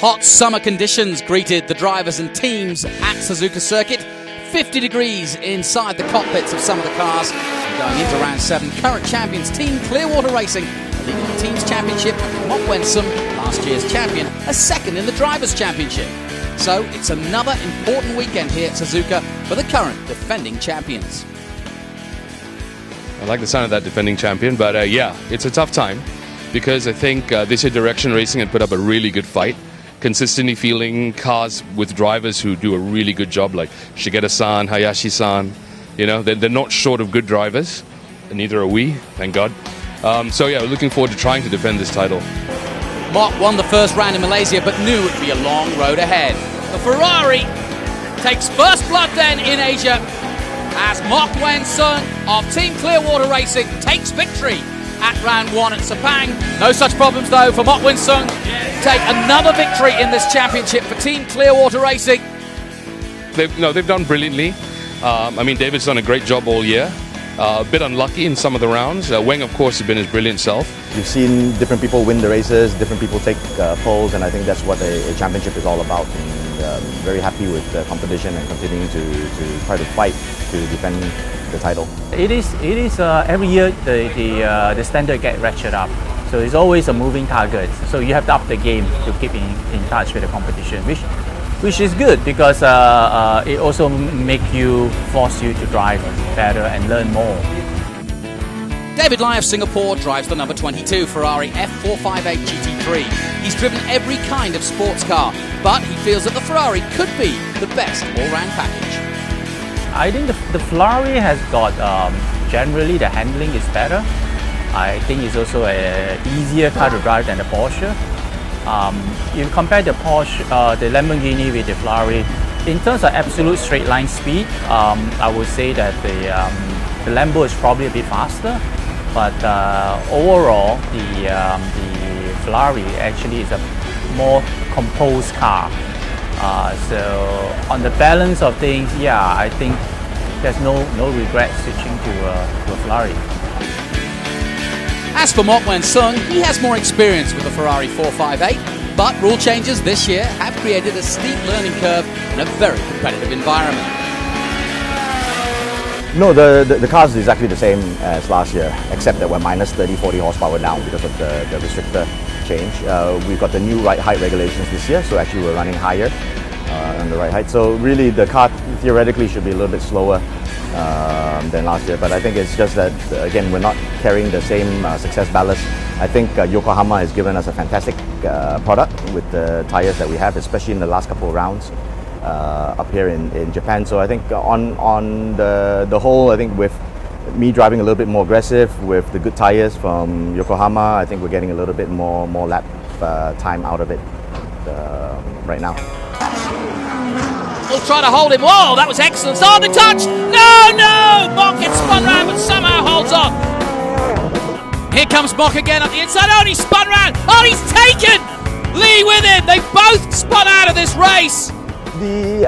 Hot summer conditions greeted the drivers and teams at Suzuka Circuit. 50 degrees inside the cockpits of some of the cars. And going into round 7, current champions team ClearWater Racing leading the team's championship, and Mok Wen-sung, last year's champion, a second in the drivers' championship. So it's another important weekend here at Suzuka for the current defending champions. I like the sound of that defending champion, but yeah, it's a tough time because I think this year Direction Racing had put up a really good fight, consistently fielding cars with drivers who do a really good job, like Shigeta-san, Hayashi-san. You know, they're not short of good drivers, and neither are we, thank God. So yeah, we're looking forward to trying to defend this title. Mok won the first round in Malaysia, but knew it would be a long road ahead. The Ferrari takes first blood then in Asia as Mok Wen-sung of Team ClearWater Racing takes victory at round 1 at Sepang. No such problems though for Mok Wen-sung. Take another victory in this championship for Team ClearWater Racing. They've done brilliantly. I mean, David's done a great job all year. A bit unlucky in some of the rounds. Weng, of course, has been his brilliant self. You've seen different people win the races, different people take poles, and I think that's what a championship is all about. And very happy with the competition and continuing to try to fight to defend the title. It is every year the standard get ratcheted up. So it's always a moving target. So you have to up the game to keep in touch with the competition, which is good because it also force you to drive better and learn more. David Lai of Singapore drives the number 22 Ferrari F458 GT3. He's driven every kind of sports car, but he feels that the Ferrari could be the best all-round package. I think the Ferrari has got, generally the handling is better. I think it's also an easier car to drive than the Porsche. If you compare the Porsche, the Lamborghini with the Ferrari, in terms of absolute straight line speed, I would say that the Lambo is probably a bit faster, but overall the Ferrari actually is a more composed car. So on the balance of things, yeah, I think there's no regret switching to a Ferrari. As for Mok Wen-sung, he has more experience with the Ferrari 458, but rule changes this year have created a steep learning curve in a very competitive environment. No, the car is exactly the same as last year, except that we're minus 30-40 horsepower down because of the restrictor change. We've got the new ride height regulations this year, so actually we're running higher on the ride height. So really the car theoretically should be a little bit slower than last year, but I think it's just that, again, we're not carrying the same success ballast. I think Yokohama has given us a fantastic product with the tyres that we have, especially in the last couple of rounds up here in Japan. So I think on the whole, I think with me driving a little bit more aggressive with the good tyres from Yokohama, I think we're getting a little bit more lap time out of it right now. We'll try to hold him. Whoa, that was excellent. Oh, the touch! No! Mok gets spun round but somehow holds on. Here comes Mok again up the inside. Oh, he's spun round. Oh, he's taken Lee with him. They both spun out of this race.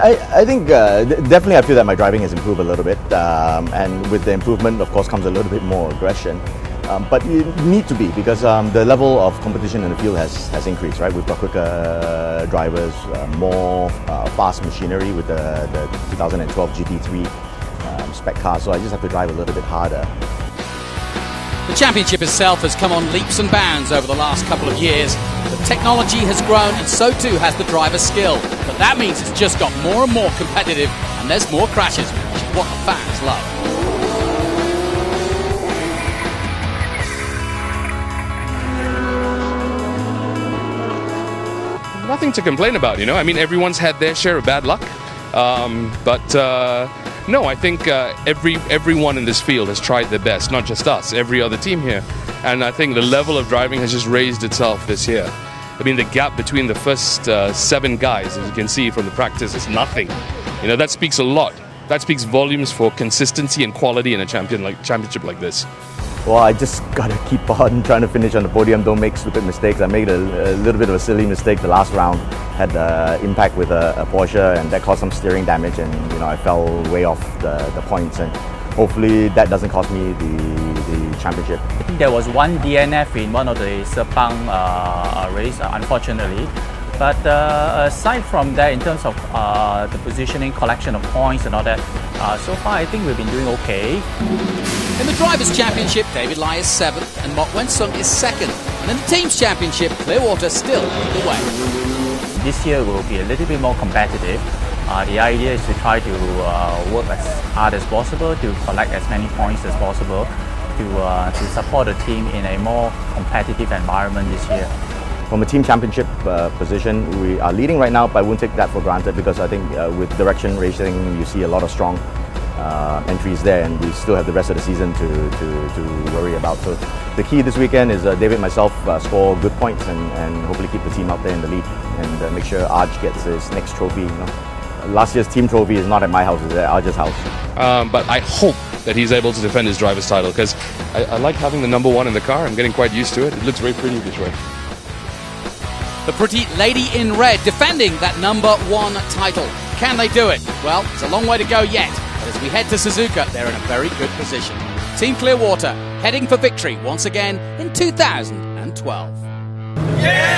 I think definitely I feel that my driving has improved a little bit, and with the improvement, of course, comes a little bit more aggression. But you need to be, because the level of competition in the field has increased, right? We've got quicker drivers, more fast machinery with the 2012 GT3 spec car, so I just have to drive a little bit harder. The championship itself has come on leaps and bounds over the last couple of years. The technology has grown and so too has the driver's skill. But that means it's just got more and more competitive and there's more crashes, which is what the fans love. Nothing to complain about, you know. I mean, everyone's had their share of bad luck. No, I think everyone in this field has tried their best, not just us, every other team here. And I think the level of driving has just raised itself this year. I mean, the gap between the first 7 guys, as you can see from the practice, is nothing. You know, that speaks a lot. That speaks volumes for consistency and quality in a championship like this. Well, I just got to keep on trying to finish on the podium, don't make stupid mistakes. I made a little bit of a silly mistake the last round, had impact with a Porsche, and that caused some steering damage, and you know, I fell way off the points, and hopefully that doesn't cost me the championship. There was one DNF in one of the Sepang race, unfortunately. But aside from that, in terms of the positioning, collection of points and all that, so far I think we've been doing okay. In the Drivers' Championship, David Lai is 7th and Mok Wen-sung is 2nd. And in the Teams' Championship, ClearWater still lead the way. This year will be a little bit more competitive. The idea is to try to work as hard as possible to collect as many points as possible to support the team in a more competitive environment this year. From a team championship position, we are leading right now, but I won't take that for granted because I think with direction racing, you see a lot of strong entries there, and we still have the rest of the season to worry about. So the key this weekend is David and myself score good points and hopefully keep the team out there in the lead and make sure Arj gets his next trophy. You know? Last year's team trophy is not at my house, it's at Arj's house. But I hope that he's able to defend his driver's title because I like having the number 1 in the car. I'm getting quite used to it. It looks very pretty this way. The pretty lady in red defending that number 1 title. Can they do it? Well, it's a long way to go yet. But as we head to Suzuka, they're in a very good position. Team ClearWater heading for victory once again in 2012. Yeah!